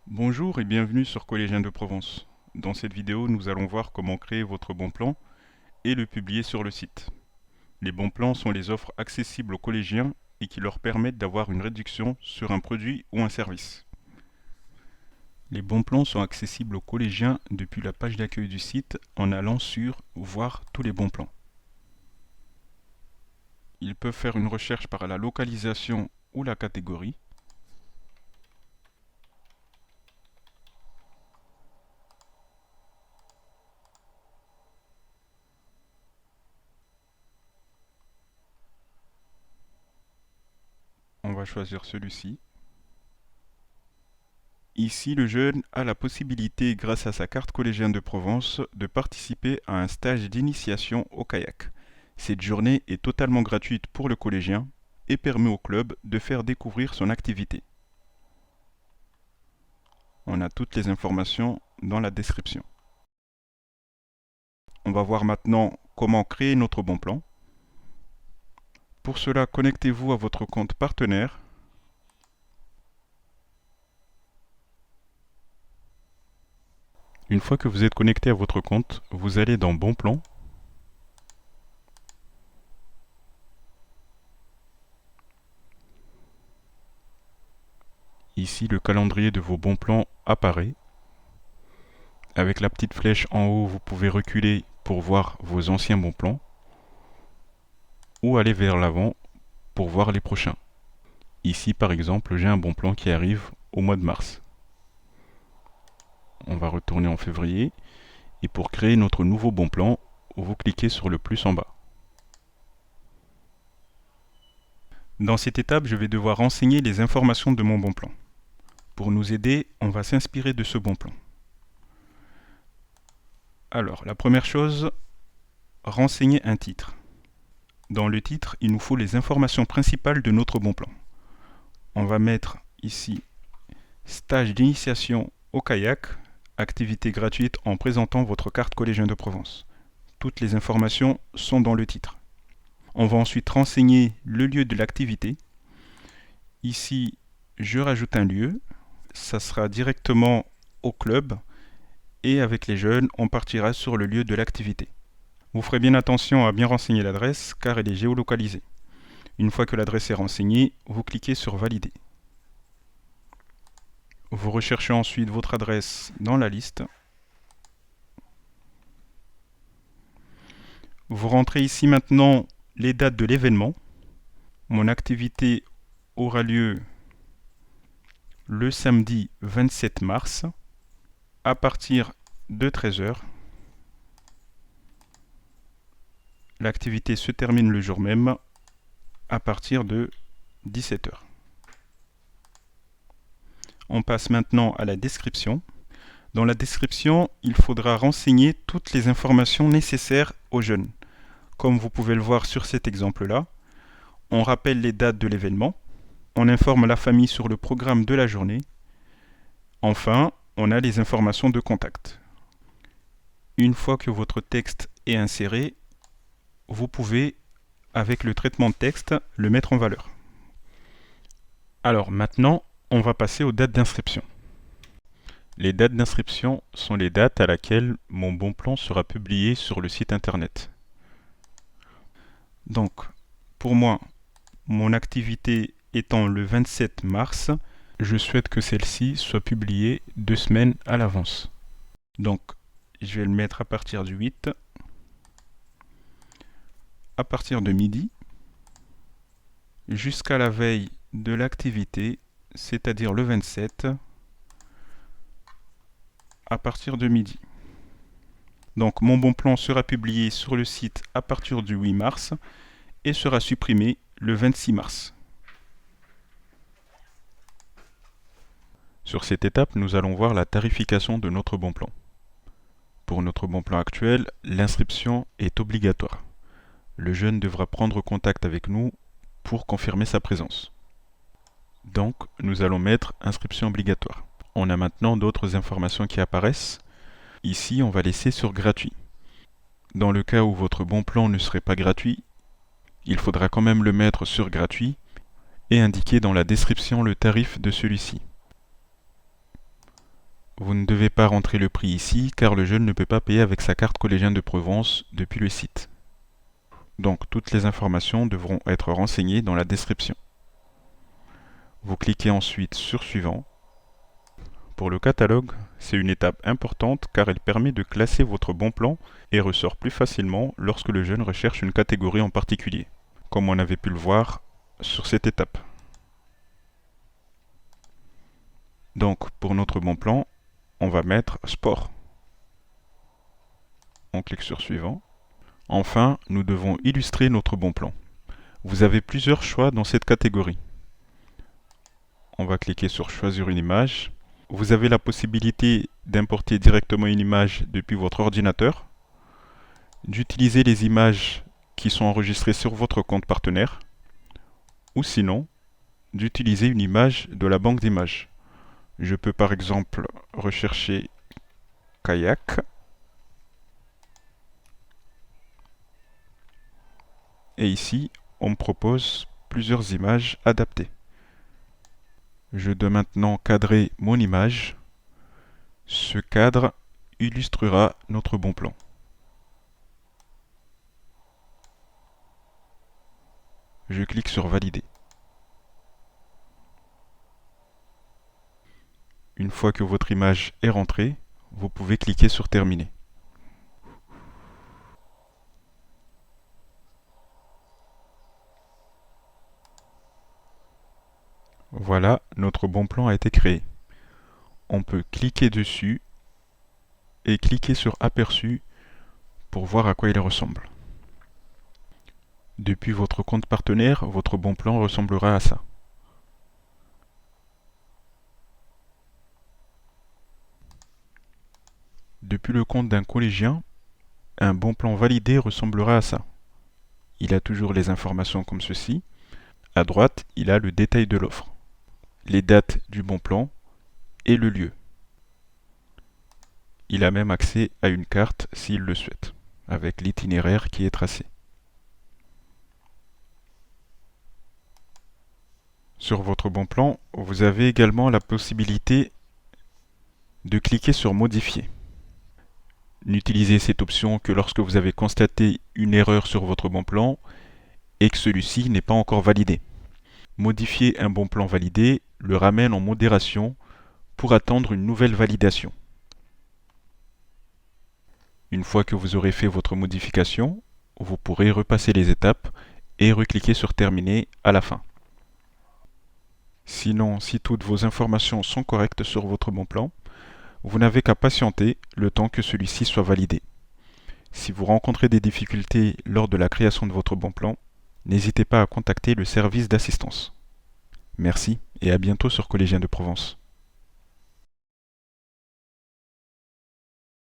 Bonjour et bienvenue sur Collégien de Provence. Dans cette vidéo, nous allons voir comment créer votre bon plan et le publier sur le site. Les bons plans sont les offres accessibles aux collégiens et qui leur permettent d'avoir une réduction sur un produit ou un service. Les bons plans sont accessibles aux collégiens depuis la page d'accueil du site en allant sur Voir tous les bons plans. Ils peuvent faire une recherche par la localisation ou la catégorie. On va choisir celui-ci. Ici, le jeune a la possibilité, grâce à sa carte collégienne de Provence, de participer à un stage d'initiation au kayak. Cette journée est totalement gratuite pour le collégien et permet au club de faire découvrir son activité. On a toutes les informations dans la description. On va voir maintenant comment créer notre bon plan. Pour cela, connectez-vous à votre compte partenaire. Une fois que vous êtes connecté à votre compte, vous allez dans Bon plan. Ici, le calendrier de vos bons plans apparaît. Avec la petite flèche en haut, vous pouvez reculer pour voir vos anciens bons plans ou aller vers l'avant pour voir les prochains. Ici, par exemple, j'ai un bon plan qui arrive au mois de mars. On va retourner en février et pour créer notre nouveau bon plan, vous cliquez sur le plus en bas. Dans cette étape, je vais devoir renseigner les informations de mon bon plan. Pour nous aider, on va s'inspirer de ce bon plan. Alors, la première chose, renseigner un titre. Dans le titre, il nous faut les informations principales de notre bon plan. On va mettre ici stage d'initiation au kayak, activité gratuite en présentant votre carte collégien de Provence. Toutes les informations sont dans le titre. On va ensuite renseigner le lieu de l'activité. Ici, je rajoute un lieu. Ça sera directement au club et avec les jeunes, on partira sur le lieu de l'activité. Vous ferez bien attention à bien renseigner l'adresse car elle est géolocalisée. Une fois que l'adresse est renseignée, vous cliquez sur Valider. Vous recherchez ensuite votre adresse dans la liste. Vous rentrez ici maintenant les dates de l'événement. Mon activité aura lieu le samedi 27 mars à partir de 13 h. L'activité se termine le jour même à partir de 17 h. On passe maintenant à la description. Dans la description, il faudra renseigner toutes les informations nécessaires aux jeunes. Comme vous pouvez le voir sur cet exemple-là, on rappelle les dates de l'événement, on informe la famille sur le programme de la journée. Enfin, on a les informations de contact. Une fois que votre texte est inséré, vous pouvez, avec le traitement de texte, le mettre en valeur. Alors maintenant, on va passer aux dates d'inscription. Les dates d'inscription sont les dates à laquelle mon bon plan sera publié sur le site internet. Donc, pour moi, mon activité étant le 27 mars, je souhaite que celle-ci soit publiée 2 semaines à l'avance. Donc, je vais le mettre à partir du 8, à partir de midi, jusqu'à la veille de l'activité, c'est-à-dire le 27, à partir de midi. Donc, mon bon plan sera publié sur le site à partir du 8 mars et sera supprimé le 26 mars. Sur cette étape, nous allons voir la tarification de notre bon plan. Pour notre bon plan actuel, l'inscription est obligatoire. Le jeune devra prendre contact avec nous pour confirmer sa présence. Donc, nous allons mettre inscription obligatoire. On a maintenant d'autres informations qui apparaissent. Ici, on va laisser sur gratuit. Dans le cas où votre bon plan ne serait pas gratuit, il faudra quand même le mettre sur gratuit et indiquer dans la description le tarif de celui-ci. Vous ne devez pas rentrer le prix ici car le jeune ne peut pas payer avec sa carte Collégien de Provence depuis le site. Donc toutes les informations devront être renseignées dans la description. Vous cliquez ensuite sur Suivant. Pour le catalogue, c'est une étape importante car elle permet de classer votre bon plan et ressort plus facilement lorsque le jeune recherche une catégorie en particulier, comme on avait pu le voir sur cette étape. Donc pour notre bon plan, on va mettre Sport. On clique sur Suivant. Enfin, nous devons illustrer notre bon plan. Vous avez plusieurs choix dans cette catégorie. On va cliquer sur Choisir une image. Vous avez la possibilité d'importer directement une image depuis votre ordinateur, d'utiliser les images qui sont enregistrées sur votre compte partenaire, ou sinon, d'utiliser une image de la banque d'images. Je peux par exemple rechercher kayak. Et ici, on me propose plusieurs images adaptées. Je dois maintenant cadrer mon image. Ce cadre illustrera notre bon plan. Je clique sur Valider. Une fois que votre image est rentrée, vous pouvez cliquer sur Terminer. Voilà, notre bon plan a été créé. On peut cliquer dessus et cliquer sur Aperçu pour voir à quoi il ressemble. Depuis votre compte partenaire, votre bon plan ressemblera à ça. Depuis le compte d'un collégien, un bon plan validé ressemblera à ça. Il a toujours les informations comme ceci. À droite, il a le détail de l'offre, les dates du bon plan et le lieu. Il a même accès à une carte s'il le souhaite, avec l'itinéraire qui est tracé. Sur votre bon plan, vous avez également la possibilité de cliquer sur Modifier. N'utilisez cette option que lorsque vous avez constaté une erreur sur votre bon plan et que celui-ci n'est pas encore validé. Modifier un bon plan validé le ramène en modération pour attendre une nouvelle validation. Une fois que vous aurez fait votre modification, vous pourrez repasser les étapes et recliquer sur Terminer à la fin. Sinon, si toutes vos informations sont correctes sur votre bon plan, vous n'avez qu'à patienter le temps que celui-ci soit validé. Si vous rencontrez des difficultés lors de la création de votre bon plan, n'hésitez pas à contacter le service d'assistance. Merci et à bientôt sur Collégien de Provence.